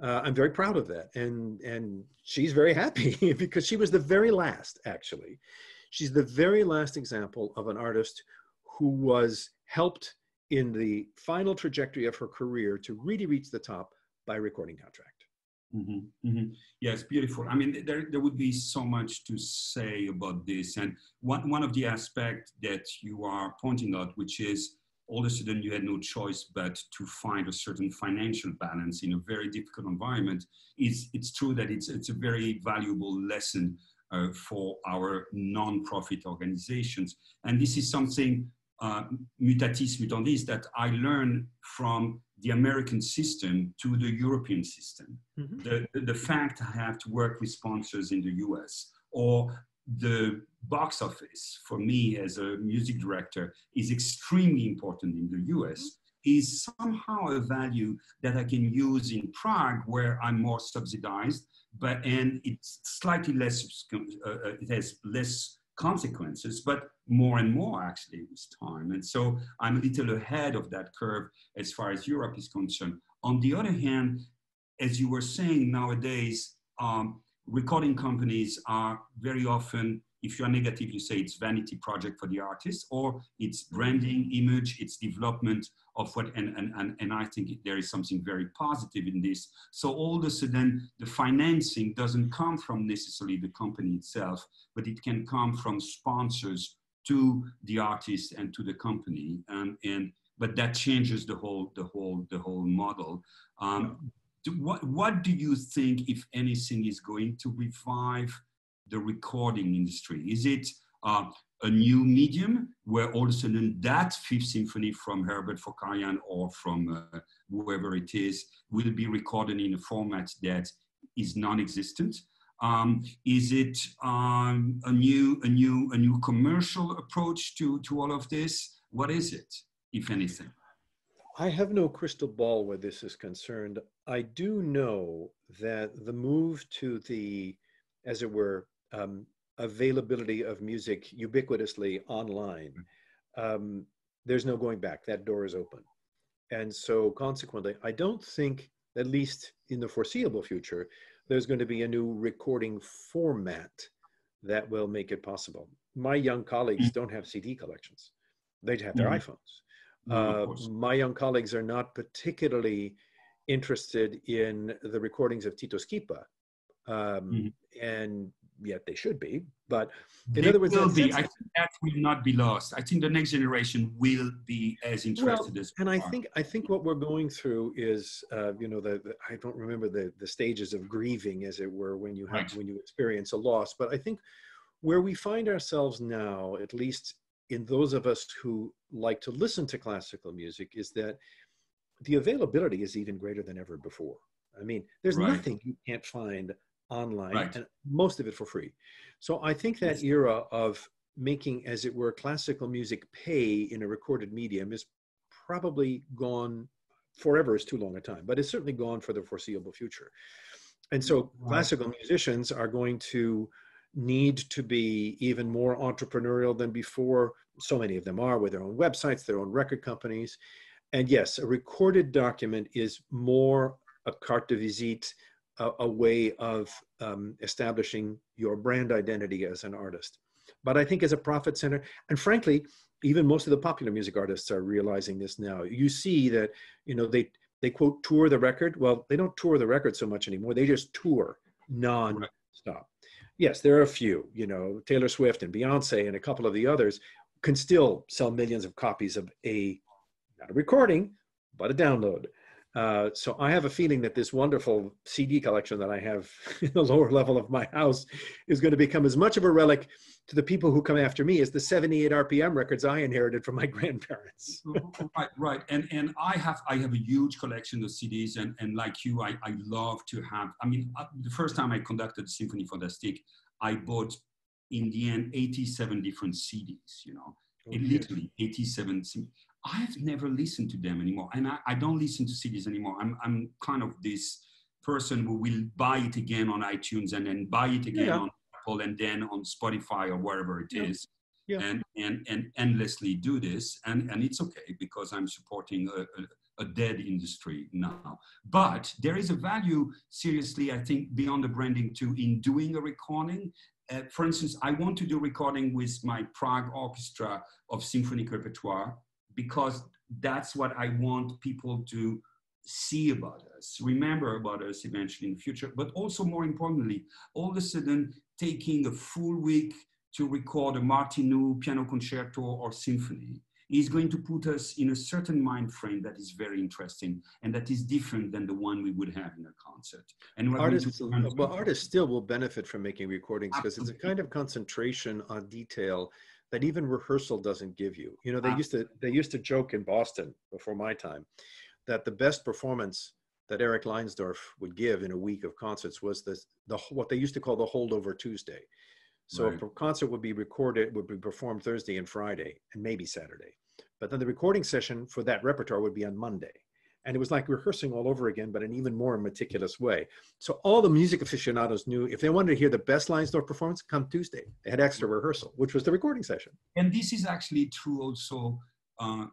I'm very proud of that, and she's very happy because she was the very last, actually. She's the very last example of an artist who was helped in the final trajectory of her career to really reach the top by a recording contract. Mm-hmm, mm-hmm. Yes, beautiful. I mean, there would be so much to say about this. And one of the aspects that you are pointing out, which is all of a sudden you had no choice but to find a certain financial balance in a very difficult environment, it's true that it's a very valuable lesson for our non-profit organizations. And this is something mutatis mutandis that I learned from the American system to the European system. Mm-hmm. The fact I have to work with sponsors in the US, or the box office for me as a music director is extremely important in the US, is somehow a value that I can use in Prague, where I'm more subsidized, and it's slightly less, it has less consequences, but more and more actually with time. And so I'm a little ahead of that curve as far as Europe is concerned. On the other hand, as you were saying, nowadays, recording companies are very often if you're negative, you say it's vanity project for the artist, or it's branding, image, it's development of what, and I think there is something very positive in this. So all of a sudden, the financing doesn't come from necessarily the company itself, but it can come from sponsors to the artist and to the company, but that changes the whole model. What do you think, if anything, is going to revive the recording industry? Is it a new medium where all of a sudden that Fifth Symphony from Herbert Fokarian or from whoever it is will be recorded in a format that is non-existent? Is it a new commercial approach to all of this? What is it, if anything? I have no crystal ball where this is concerned. I do know that the move to the, as it were, availability of music ubiquitously online, there's no going back. That door is open. And so consequently, I don't think, at least in the foreseeable future, there's going to be a new recording format that will make it possible. My young colleagues don't have CD collections. They have their iPhones. My young colleagues are not particularly interested in the recordings of Tito Schipa, and yet they should be. But in other words, I think that will not be lost. I think the next generation will be as interested as. And I think what we're going through is, you know, I don't remember the stages of grieving, as it were, when you have when you experience a loss. But I think where we find ourselves now, at least in those of us who like to listen to classical music, is that the availability is even greater than ever before. I mean, there's nothing you can't find online, and most of it for free. So I think that era of making, as it were, classical music pay in a recorded medium is probably gone. Forever is too long a time, but it's certainly gone for the foreseeable future. And so classical musicians are going to need to be even more entrepreneurial than before. So many of them are, with their own websites, their own record companies. And yes, a recorded document is more a carte de visite, a way of establishing your brand identity as an artist. But I think as a profit center, and frankly, even most of the popular music artists are realizing this now. You see that, you know, they quote tour the record. Well, they don't tour the record so much anymore. They just tour non-stop. Yes, there are a few, you know, Taylor Swift and Beyonce and a couple of the others can still sell millions of copies of not a recording, but a download. So I have a feeling that this wonderful CD collection that I have in the lower level of my house is going to become as much of a relic to the people who come after me as the 78 RPM records I inherited from my grandparents. Right. And I have a huge collection of CDs, and like you, I love to have, I mean, the first time I conducted Symphony Fantastique, I bought in the end 87 different CDs, you know, literally 87. I've never listened to them anymore, and I don't listen to CDs anymore. I'm kind of this person who will buy it again on iTunes and then buy it again on Apple and then on Spotify or wherever it is, and endlessly do this, and it's okay because I'm supporting a dead industry now. But there is a value, seriously, I think, beyond the branding too, in doing a recording. For instance, I want to do recording with my Prague Orchestra of Symphonic Repertoire, because that's what I want people to see about us, remember about us eventually in the future, but also more importantly, all of a sudden taking a full week to record a Martinu piano concerto or symphony is going to put us in a certain mind frame that is very interesting and that is different than the one we would have in a concert. And artists still will benefit from making recordings because it's a kind of concentration on detail that even rehearsal doesn't give you. You know, they used to joke in Boston before my time that the best performance that Eric Leinsdorf would give in a week of concerts was what they used to call the holdover Tuesday. So a concert would be performed Thursday and Friday and maybe Saturday. But then the recording session for that repertoire would be on Monday. And it was like rehearsing all over again, but in an even more meticulous way. So all the music aficionados knew if they wanted to hear the best Leinsdorf performance, come Tuesday. They had extra rehearsal, which was the recording session. And this is actually true also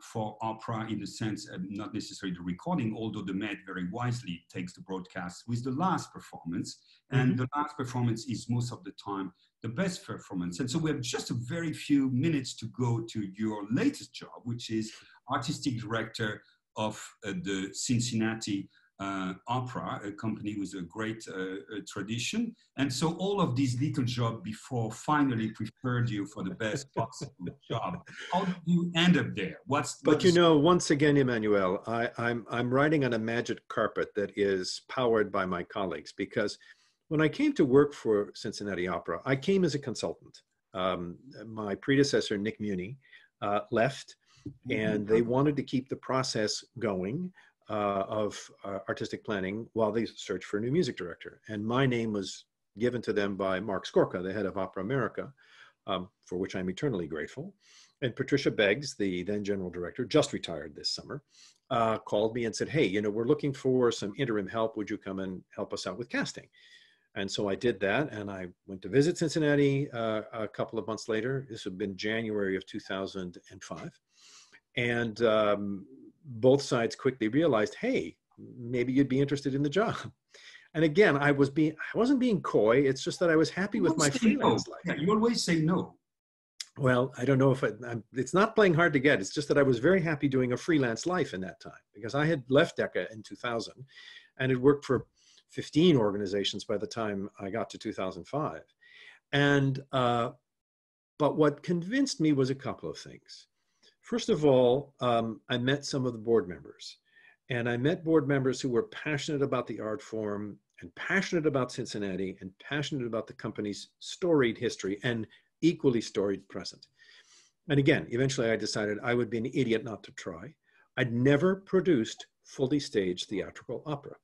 for opera in the sense, not necessarily the recording, although the Met very wisely takes the broadcast with the last performance. And the last performance is most of the time the best performance. And so we have just a very few minutes to go to your latest job, which is artistic director of the Cincinnati Opera, a company with a great tradition. And so all of these little jobs before finally prepared you for the best possible job. How did you end up there? But you know, once again, Emmanuel, I'm riding on a magic carpet that is powered by my colleagues, because when I came to work for Cincinnati Opera, I came as a consultant. My predecessor, Nick Muni, left, and they wanted to keep the process going of artistic planning while they searched for a new music director. And my name was given to them by Mark Skorka, the head of Opera America, for which I'm eternally grateful. And Patricia Beggs, the then general director, just retired this summer, called me and said, hey, you know, we're looking for some interim help. Would you come and help us out with casting? And so I did that, and I went to visit Cincinnati a couple of months later. This had been January of 2005. And both sides quickly realized, hey, maybe you'd be interested in the job. And again, I wasn't being coy. It's just that I was happy with my freelance life. Yeah, you always say no. Well, I don't know if it's not playing hard to get. It's just that I was very happy doing a freelance life in that time, because I had left Decca in 2000 and had worked for 15 organizations by the time I got to 2005. And, but what convinced me was a couple of things. First of all, I met some of the board members, and I met board members who were passionate about the art form and passionate about Cincinnati and passionate about the company's storied history and equally storied present. And again, eventually I decided I would be an idiot not to try. I'd never produced fully staged theatrical opera.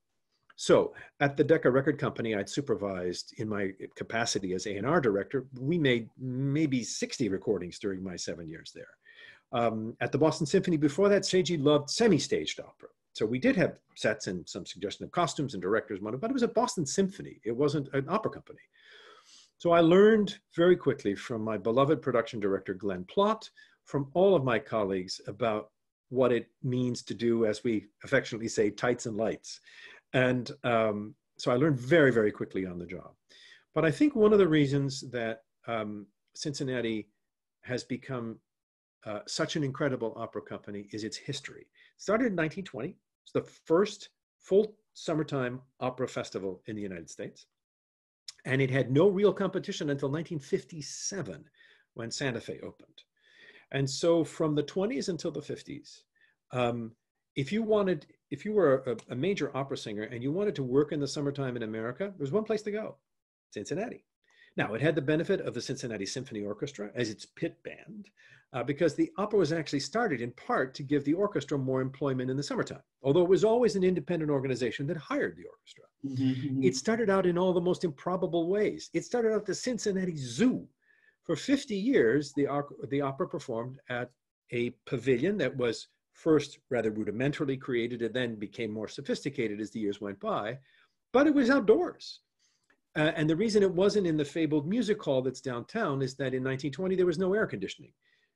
So at the Decca Record Company, I'd supervised in my capacity as A&R director. We made maybe 60 recordings during my 7 years there. At the Boston Symphony before that, Seiji loved semi-staged opera. So we did have sets and some suggestion of costumes and directors, but it was a Boston Symphony. It wasn't an opera company. So I learned very quickly from my beloved production director, Glenn Plott, from all of my colleagues about what it means to do, as we affectionately say, tights and lights. And so I learned very, very quickly on the job. But I think one of the reasons that Cincinnati has become such an incredible opera company is its history. It started in 1920. It's the first full summertime opera festival in the United States. And it had no real competition until 1957, when Santa Fe opened. And so from the 20s until the 50s, if you were a major opera singer and you wanted to work in the summertime in America, there was one place to go, Cincinnati. Now, it had the benefit of the Cincinnati Symphony Orchestra as its pit band, because the opera was actually started in part to give the orchestra more employment in the summertime, although it was always an independent organization that hired the orchestra. Mm-hmm. It started out in all the most improbable ways. It started out the Cincinnati Zoo. For 50 years, the opera performed at a pavilion that was first rather rudimentarily created and then became more sophisticated as the years went by, but it was outdoors. And the reason it wasn't in the fabled music hall that's downtown is that in 1920, there was no air conditioning,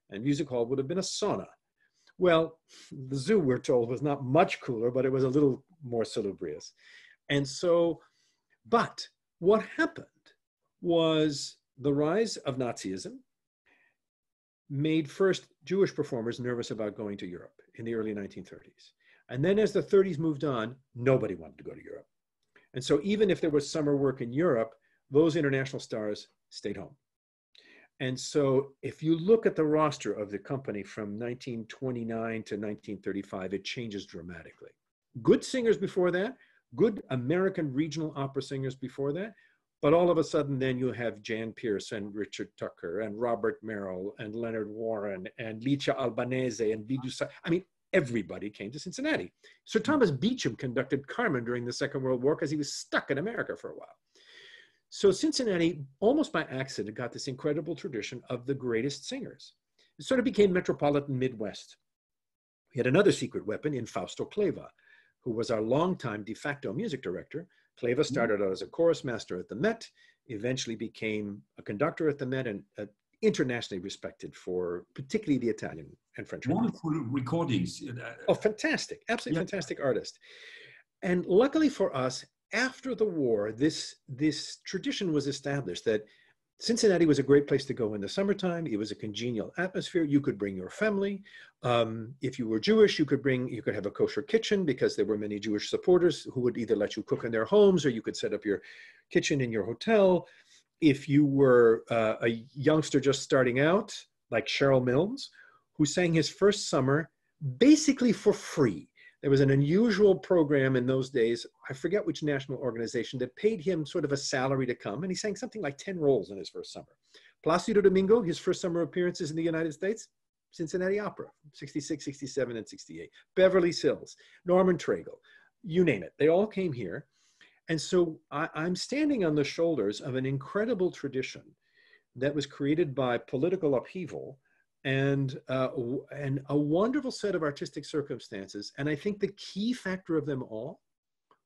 and music hall would have been a sauna. Well, the zoo, we're told, was not much cooler, but it was a little more salubrious. And so, but what happened was the rise of Nazism made first Jewish performers nervous about going to Europe in the early 1930s. And then as the 30s moved on, nobody wanted to go to Europe. And so even if there was summer work in Europe, those international stars stayed home. And so if you look at the roster of the company from 1929 to 1935, it changes dramatically. Good singers before that, good American regional opera singers before that, but all of a sudden then you have Jan Pierce and Richard Tucker and Robert Merrill and Leonard Warren and Licia Albanese and Vidu. I mean, everybody came to Cincinnati. Sir Thomas Beecham conducted Carmen during the Second World War because he was stuck in America for a while. So Cincinnati, almost by accident, got this incredible tradition of the greatest singers. It sort of became Metropolitan Midwest. We had another secret weapon in Fausto Cleva, who was our longtime de facto music director. Cleva started out as a chorus master at the Met, eventually became a conductor at the Met, and internationally respected for particularly the Italian and French. Wonderful recordings. Oh, fantastic. Absolutely yeah. fantastic artist. And luckily for us, after the war, this tradition was established that Cincinnati was a great place to go in the summertime. It was a congenial atmosphere. You could bring your family. If you were Jewish, you could have a kosher kitchen because there were many Jewish supporters who would either let you cook in their homes or you could set up your kitchen in your hotel. If you were a youngster just starting out, like Cheryl Milnes, who sang his first summer basically for free. There was an unusual program in those days, I forget which national organization, that paid him sort of a salary to come, and he sang something like 10 roles in his first summer. Placido Domingo, his first summer appearances in the United States, Cincinnati Opera, 66, 67, and 68. Beverly Sills, Norman Traegle, you name it. They all came here. And so I'm standing on the shoulders of an incredible tradition that was created by political upheaval and a wonderful set of artistic circumstances. And I think the key factor of them all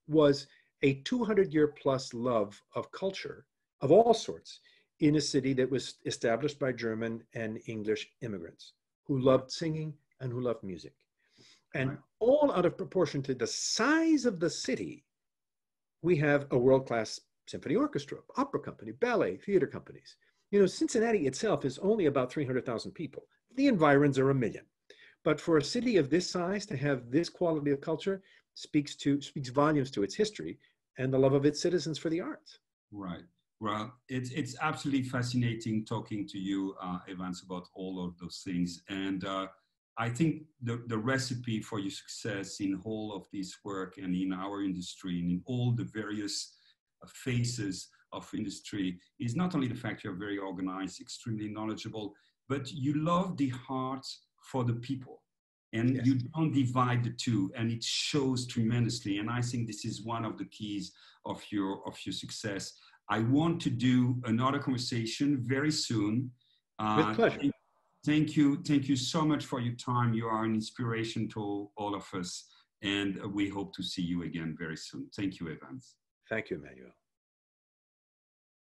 was a 200-year-plus love of culture of all sorts in a city that was established by German and English immigrants who loved singing and who loved music. And all out of proportion to the size of the city, we have a world-class symphony orchestra, opera company, ballet, theater companies. You know, Cincinnati itself is only about 300,000 people. The environs are 1 million. But for a city of this size to have this quality of culture speaks volumes to its history and the love of its citizens for the arts. Right. Well, it's absolutely fascinating talking to you, Evans, about all of those things. And I think the recipe for your success in all of this work and in our industry and in all the various phases of industry is not only the fact you're very organized, extremely knowledgeable, but you love the heart for the people. And yes, you don't divide the two, and it shows tremendously. And I think this is one of the keys of your success. I want to do another conversation very soon. With pleasure. Thank you so much for your time. You are an inspiration to all of us, and we hope to see you again very soon. Thank you, Evans. Thank you, Emmanuel.